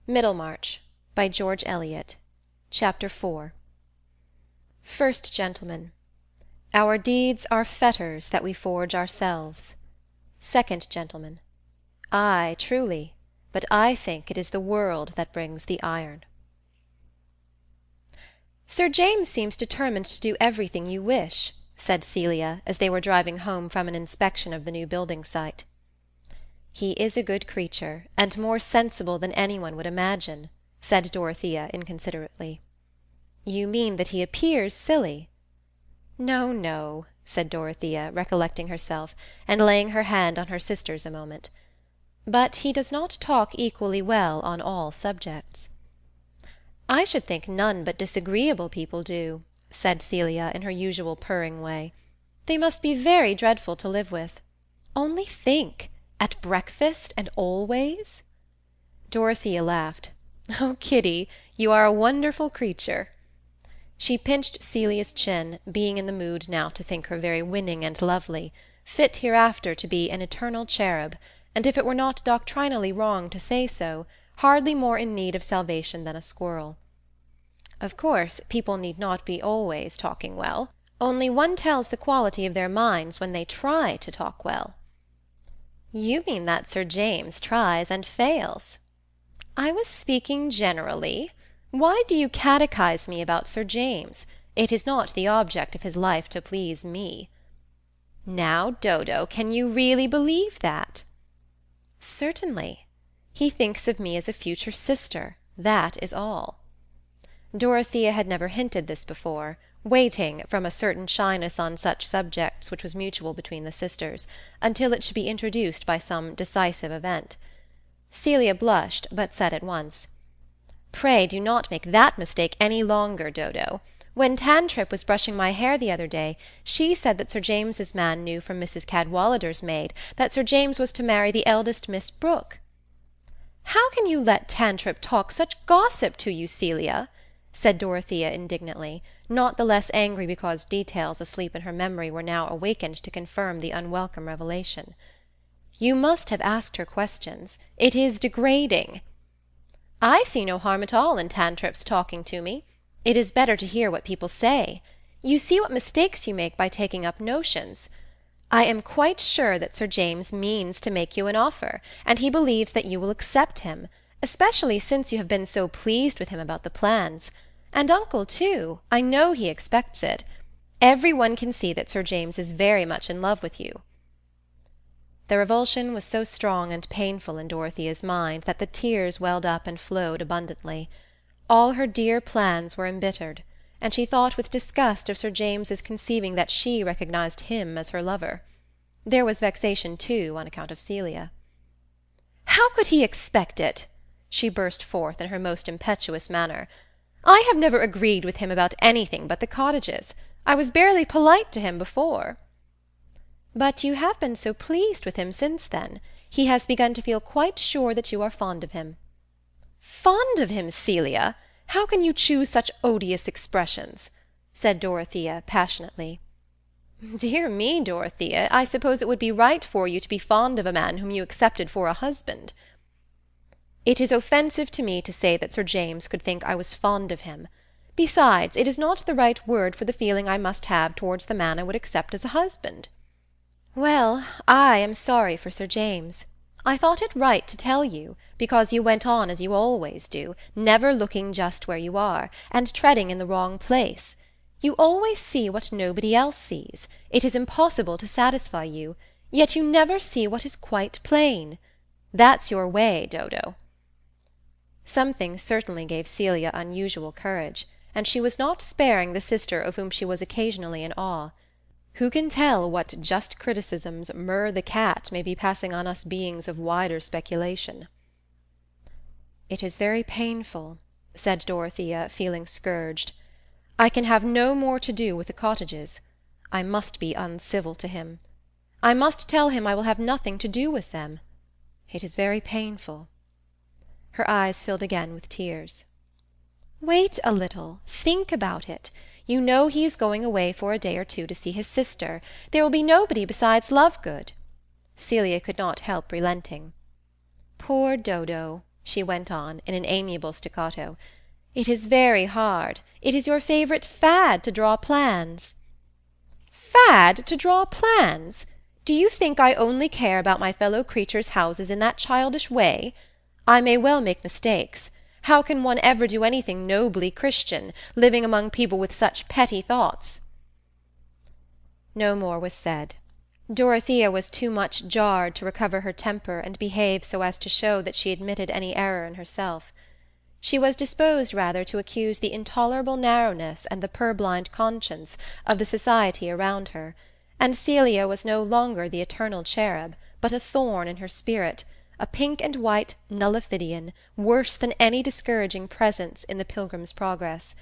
Middlemarch, by George Eliot. Chapter 4. First Gentleman. Our deeds are fetters that we forge ourselves. Second Gentleman. Ay, truly, but I think it is the world that brings the iron. Sir James seems determined to do everything you wish, said Celia, as they were driving home from an inspection of the new building site. He is a good creature, and more sensible than anyone would imagine, said Dorothea inconsiderately. You mean that he appears silly? No, no, said Dorothea, recollecting herself, and laying her hand on her sister's a moment. But he does not talk equally well on all subjects. I should think none but disagreeable people do, said Celia in her usual purring way. They must be very dreadful to live with. Only think! At breakfast and always? Dorothea laughed. Oh, Kitty, you are a wonderful creature. She pinched Celia's chin, being in the mood now to think her very winning and lovely, fit hereafter to be an eternal cherub, and if it were not doctrinally wrong to say so, hardly more in need of salvation than a squirrel. Of course, people need not be always talking well, only one tells the quality of their minds when they try to talk well. You mean that Sir James tries and fails. I was speaking generally. Why do you catechize me about Sir James? It is not the object of his life to please me. Now, Dodo, can you really believe that? Certainly. He thinks of me as a future sister, that is all. Dorothea had never hinted this before, waiting, from a certain shyness on such subjects which was mutual between the sisters, until it should be introduced by some decisive event. Celia blushed, but said at once, Pray do not make that mistake any longer, Dodo. When Tantripp was brushing my hair the other day, she said that Sir James's man knew from Mrs. Cadwallader's maid that Sir James was to marry the eldest Miss Brooke. How can you let Tantripp talk such gossip to you, Celia? Said Dorothea indignantly, not the less angry because details asleep in her memory were now awakened to confirm the unwelcome revelation. You must have asked her questions. It is degrading. I see no harm at all in Tantripp's talking to me. It is better to hear what people say. You see what mistakes you make by taking up notions. I am quite sure that Sir James means to make you an offer, and he believes that you will accept him, especially since you have been so pleased with him about the plans. And uncle, too, I know he expects it. Every one can see that Sir James is very much in love with you. The revulsion was so strong and painful in Dorothea's mind that the tears welled up and flowed abundantly. All her dear plans were embittered, and she thought with disgust of Sir James's conceiving that she recognized him as her lover. There was vexation, too, on account of Celia. How could he expect it? She burst forth in her most impetuous manner. I have never agreed with him about anything but the cottages. I was barely polite to him before. But you have been so pleased with him since then. He has begun to feel quite sure that you are fond of him. Fond of him, Celia? How can you choose such odious expressions? Said Dorothea passionately. Dear me, Dorothea, I suppose it would be right for you to be fond of a man whom you accepted for a husband. It is offensive to me to say that Sir James could think I was fond of him. Besides, it is not the right word for the feeling I must have towards the man I would accept as a husband. Well, I am sorry for Sir James. I thought it right to tell you, because you went on as you always do, never looking just where you are, and treading in the wrong place. You always see what nobody else sees. It is impossible to satisfy you, yet you never see what is quite plain. That's your way, Dodo. Something certainly gave Celia unusual courage, and she was not sparing the sister of whom she was occasionally in awe. Who can tell what just criticisms Murr the cat may be passing on us beings of wider speculation? It is very painful, said Dorothea, feeling scourged. I can have no more to do with the cottages. I must be uncivil to him. I must tell him I will have nothing to do with them. It is very painful. Her eyes filled again with tears. Wait a little. Think about it. You know he is going away for a day or two to see his sister. There will be nobody besides Lovegood. Celia could not help relenting. Poor Dodo, she went on, in an amiable staccato. "It is very hard. It is your favourite fad to draw plans." "Fad to draw plans! Do you think I only care about my fellow creatures' houses in that childish way? I may well make mistakes. How can one ever do anything nobly Christian, living among people with such petty thoughts?" No more was said. Dorothea was too much jarred to recover her temper and behave so as to show that she admitted any error in herself. She was disposed rather to accuse the intolerable narrowness and the purblind conscience of the society around her, and Celia was no longer the eternal cherub, but a thorn in her spirit, a pink and white nullifidian, worse than any discouraging presence in the Pilgrim's Progress.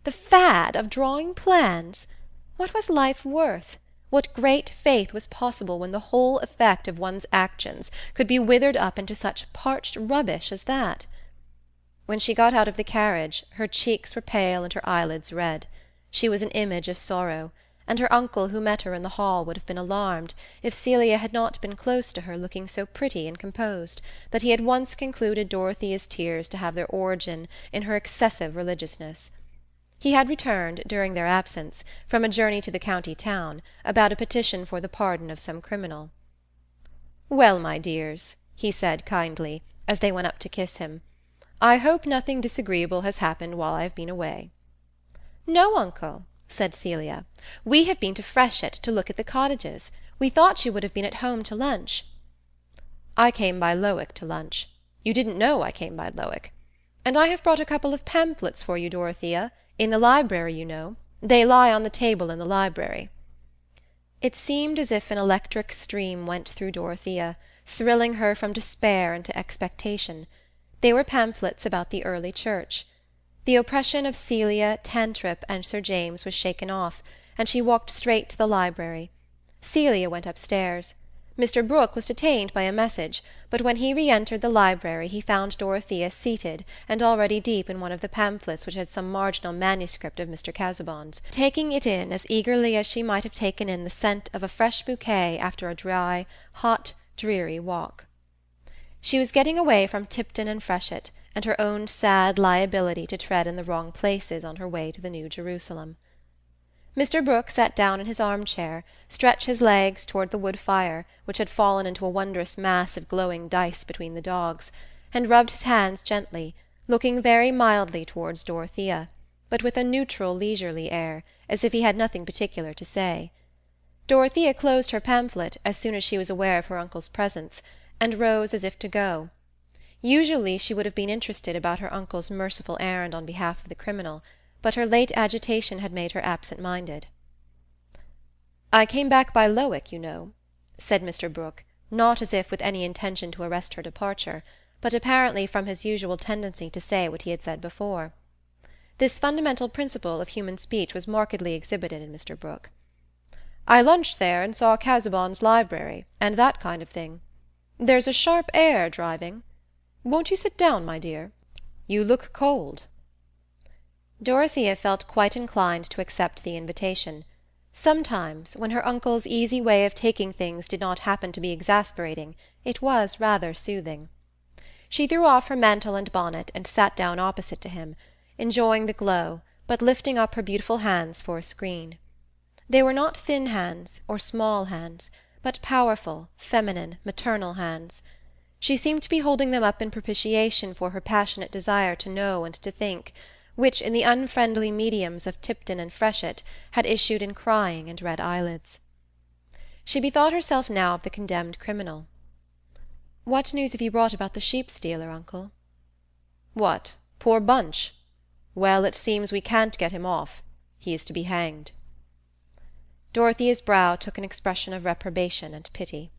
The fad of drawing plans! What was life worth? What great faith was possible when the whole effect of one's actions could be withered up into such parched rubbish as that? When she got out of the carriage, her cheeks were pale and her eyelids red. She was an image of sorrow, and her uncle who met her in the hall would have been alarmed, if Celia had not been close to her looking so pretty and composed, that he at once concluded Dorothea's tears to have their origin in her excessive religiousness. He had returned, during their absence, from a journey to the county town, about a petition for the pardon of some criminal. "Well, my dears," he said kindly, as they went up to kiss him, "I hope nothing disagreeable has happened while I have been away." "No, uncle," said Celia. "We have been to Freshitt to look at the cottages. We thought you would have been at home to lunch." "I came by Lowick to lunch. You didn't know I came by Lowick. And I have brought a couple of pamphlets for you, Dorothea, in the library, you know. They lie on the table in the library." It seemed as if an electric stream went through Dorothea, thrilling her from despair into expectation. They were pamphlets about the early church. The oppression of Celia, Tantripp, and Sir James was shaken off, and she walked straight to the library. Celia went upstairs. Mr. Brooke was detained by a message, but when he re-entered the library he found Dorothea seated and already deep in one of the pamphlets which had some marginal manuscript of Mr. Casaubon's, taking it in as eagerly as she might have taken in the scent of a fresh bouquet after a dry, hot, dreary walk. She was getting away from Tipton and Freshitt, and her own sad liability to tread in the wrong places on her way to the New Jerusalem. Mr. Brooke sat down in his arm-chair, stretched his legs toward the wood fire, which had fallen into a wondrous mass of glowing dice between the dogs, and rubbed his hands gently, looking very mildly towards Dorothea, but with a neutral, leisurely air, as if he had nothing particular to say. Dorothea closed her pamphlet as soon as she was aware of her uncle's presence, and rose as if to go. Usually she would have been interested about her uncle's merciful errand on behalf of the criminal, but her late agitation had made her absent-minded. "I came back by Lowick, you know," said Mr. Brooke, not as if with any intention to arrest her departure, but apparently from his usual tendency to say what he had said before. This fundamental principle of human speech was markedly exhibited in Mr. Brooke. "I lunched there and saw Casaubon's library, and that kind of thing. There's a sharp air driving. Won't you sit down, my dear? You look cold." Dorothea felt quite inclined to accept the invitation. Sometimes, when her uncle's easy way of taking things did not happen to be exasperating, it was rather soothing. She threw off her mantle and bonnet and sat down opposite to him, enjoying the glow, but lifting up her beautiful hands for a screen. They were not thin hands, or small hands, but powerful, feminine, maternal hands. She seemed to be holding them up in propitiation for her passionate desire to know and to think, which in the unfriendly mediums of Tipton and Freshitt had issued in crying and red eyelids. She bethought herself now of the condemned criminal. "What news have you brought about the sheep-stealer, uncle?" "What, poor Bunch? Well, it seems we can't get him off. He is to be hanged." Dorothea's brow took an expression of reprobation and pity.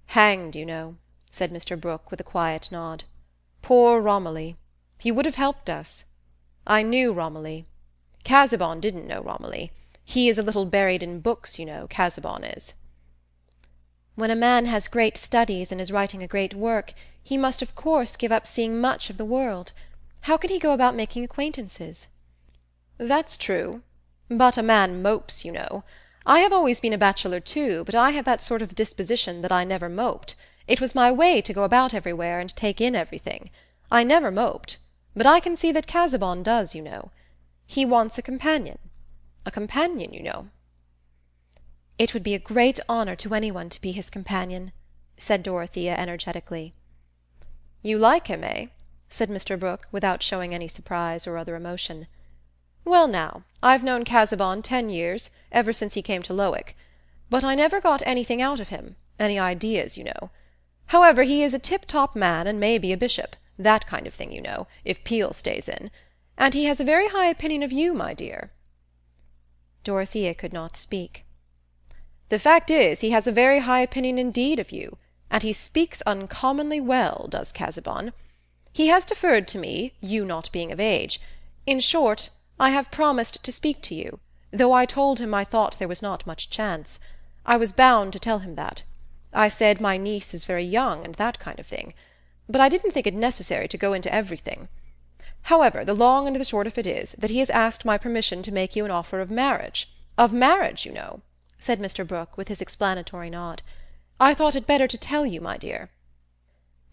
"Hanged, you know," said Mr. Brooke with a quiet nod. "Poor Romilly. He would have helped us. I knew Romilly. Casaubon didn't know Romilly. He is a little buried in books, you know, Casaubon is." "When a man has great studies and is writing a great work, he must of course give up seeing much of the world. How can he go about making acquaintances?" "That's true. But a man mopes, you know. I have always been a bachelor too, but I have that sort of disposition that I never moped, It was my way to go about everywhere and take in everything. I never moped. But I can see that Casaubon does, you know. He wants a companion. A companion, you know." "It would be a great honour to anyone to be his companion," said Dorothea energetically. "You like him, eh?" said Mr. Brooke, without showing any surprise or other emotion. "Well now, I've known Casaubon 10 years, ever since he came to Lowick. But I never got anything out of him, any ideas, you know. However, he is a tip-top man, and may be a bishop, that kind of thing, you know, if Peel stays in. And he has a very high opinion of you, my dear." Dorothea could not speak. "The fact is, he has a very high opinion indeed of you, and he speaks uncommonly well, does Casaubon. He has deferred to me, you not being of age. In short, I have promised to speak to you, though I told him I thought there was not much chance. I was bound to tell him that. I said my niece is very young, and that kind of thing. But I didn't think it necessary to go into everything. However, the long and the short of it is, that he has asked my permission to make you an offer of marriage. Of marriage, you know," said Mr. Brooke, with his explanatory nod. "I thought it better to tell you, my dear."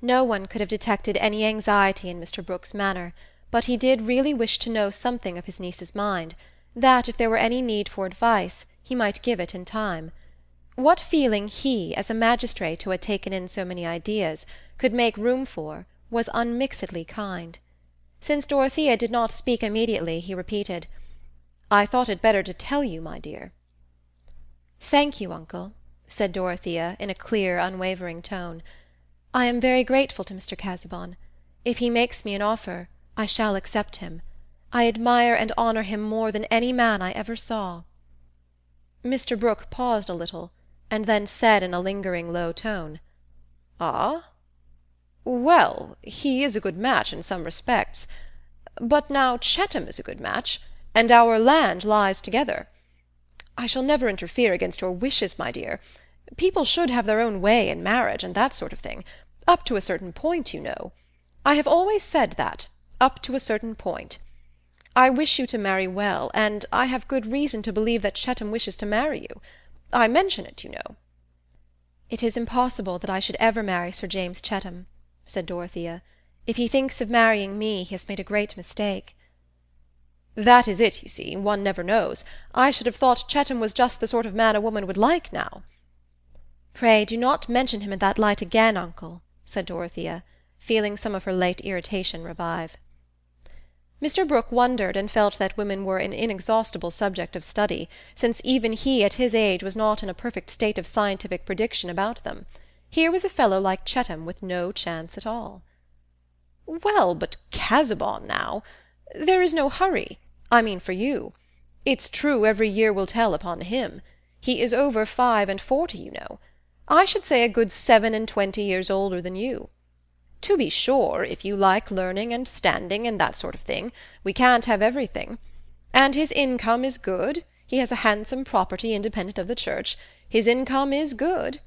No one could have detected any anxiety in Mr. Brooke's manner, but he did really wish to know something of his niece's mind, that, if there were any need for advice, he might give it in time. What feeling he, as a magistrate who had taken in so many ideas, could make room for, was unmixedly kind. Since Dorothea did not speak immediately, he repeated, "I thought it better to tell you, my dear." "Thank you, uncle," said Dorothea, in a clear, unwavering tone. "I am very grateful to Mr. Casaubon. If he makes me an offer, I shall accept him. I admire and honour him more than any man I ever saw." Mr. Brooke paused a little, and then said in a lingering low tone, "Ah? Well, he is a good match in some respects. But now Chetham is a good match, and our land lies together. I shall never interfere against your wishes, my dear. People should have their own way in marriage, and that sort of thing, up to a certain point, you know. I have always said that, up to a certain point. I wish you to marry well, and I have good reason to believe that Chetham wishes to marry you. I mention it, you know." "It is impossible that I should ever marry Sir James Chetham," said Dorothea. "If he thinks of marrying me, he has made a great mistake." "That is it, you see. One never knows. I should have thought Chetham was just the sort of man a woman would like now." "Pray do not mention him in that light again, uncle," said Dorothea, feeling some of her late irritation revive. Mr. Brooke wondered, and felt that women were an inexhaustible subject of study, since even he at his age was not in a perfect state of scientific prediction about them. Here was a fellow like Chetham with no chance at all. "Well, but Casaubon, now. There is no hurry. I mean for you. It's true every year will tell upon him. He is over 45, you know. I should say a good 27 years older than you. To be sure, if you like learning and standing and that sort of thing, we can't have everything. And his income is good. He has a handsome property independent of the church. His income is good.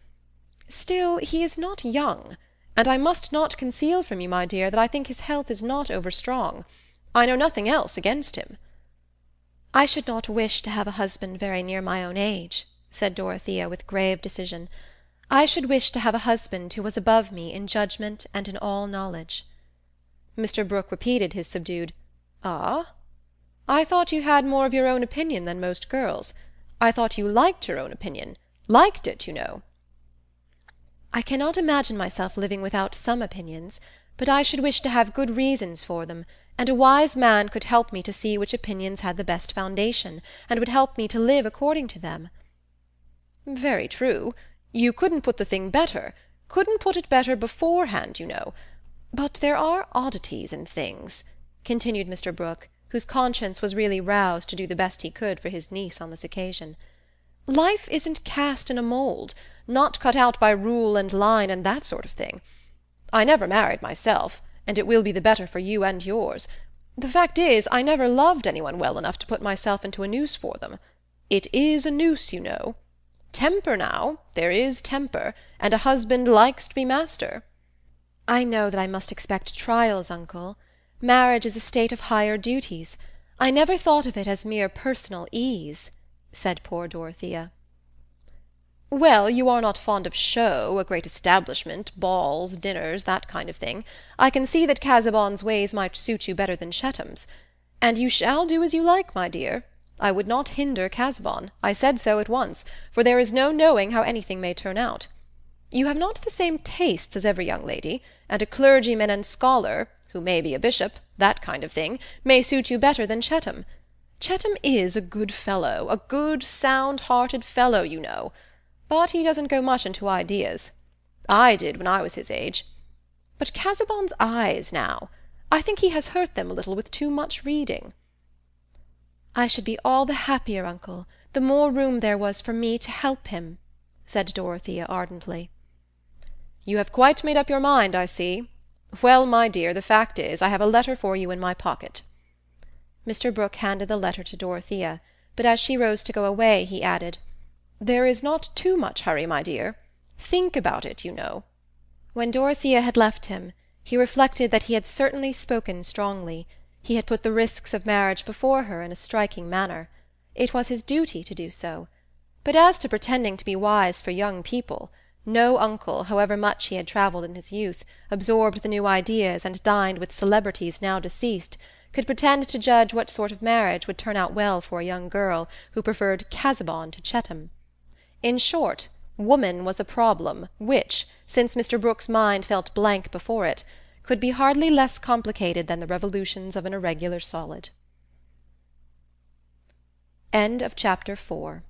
Still, he is not young, and I must not conceal from you, my dear, that I think his health is not over-strong. I know nothing else against him." "I should not wish to have a husband very near my own age," said Dorothea, with grave decision. "I should wish to have a husband who was above me in judgment and in all knowledge." Mr. Brooke repeated his subdued "Ah? I thought you had more of your own opinion than most girls. I thought you liked your own opinion. Liked it, you know." "I cannot imagine myself living without some opinions, but I should wish to have good reasons for them, and a wise man could help me to see which opinions had the best foundation, and would help me to live according to them." "Very true. You couldn't put the thing better, couldn't put it better beforehand, you know. But there are oddities in things," continued Mr. Brooke, whose conscience was really roused to do the best he could for his niece on this occasion. "Life isn't cast in a mould, not cut out by rule and line and that sort of thing. I never married myself, and it will be the better for you and yours. The fact is, I never loved anyone well enough to put myself into a noose for them. It is a noose, you know. Temper, now, there is temper, and a husband likes to be master." "I know that I must expect trials, uncle. Marriage is a state of higher duties. I never thought of it as mere personal ease," said poor Dorothea. Well, you are not fond of show, a great establishment, balls, dinners, that kind of thing. I can see that Casaubon's ways might suit you better than Chetham's. And you shall do as you like, my dear. I would not hinder Casaubon. I said so at once, for there is no knowing how anything may turn out. You have not the same tastes as every young lady, and a clergyman and scholar, who may be a bishop, that kind of thing, may suit you better than Chetham. Chetham is a good fellow, a good, sound-hearted fellow, you know. But he doesn't go much into ideas. I did when I was his age. But Casaubon's eyes, now, I think he has hurt them a little with too much reading. I should be all the happier, uncle, the more room there was for me to help him, said Dorothea ardently. You have quite made up your mind, I see. Well, my dear, the fact is, I have a letter for you in my pocket. Mr. Brooke handed the letter to Dorothea, but as she rose to go away, he added, There is not too much hurry, my dear. Think about it, you know. When Dorothea had left him, he reflected that he had certainly spoken strongly. He had put the risks of marriage before her in a striking manner. It was his duty to do so. But as to pretending to be wise for young people, no uncle, however much he had travelled in his youth, absorbed the new ideas, and dined with celebrities now deceased, could pretend to judge what sort of marriage would turn out well for a young girl who preferred Casaubon to Chetham. In short, woman was a problem which, since Mr. Brooke's mind felt blank before it, could be hardly less complicated than the revolutions of an irregular solid. End of chapter 4.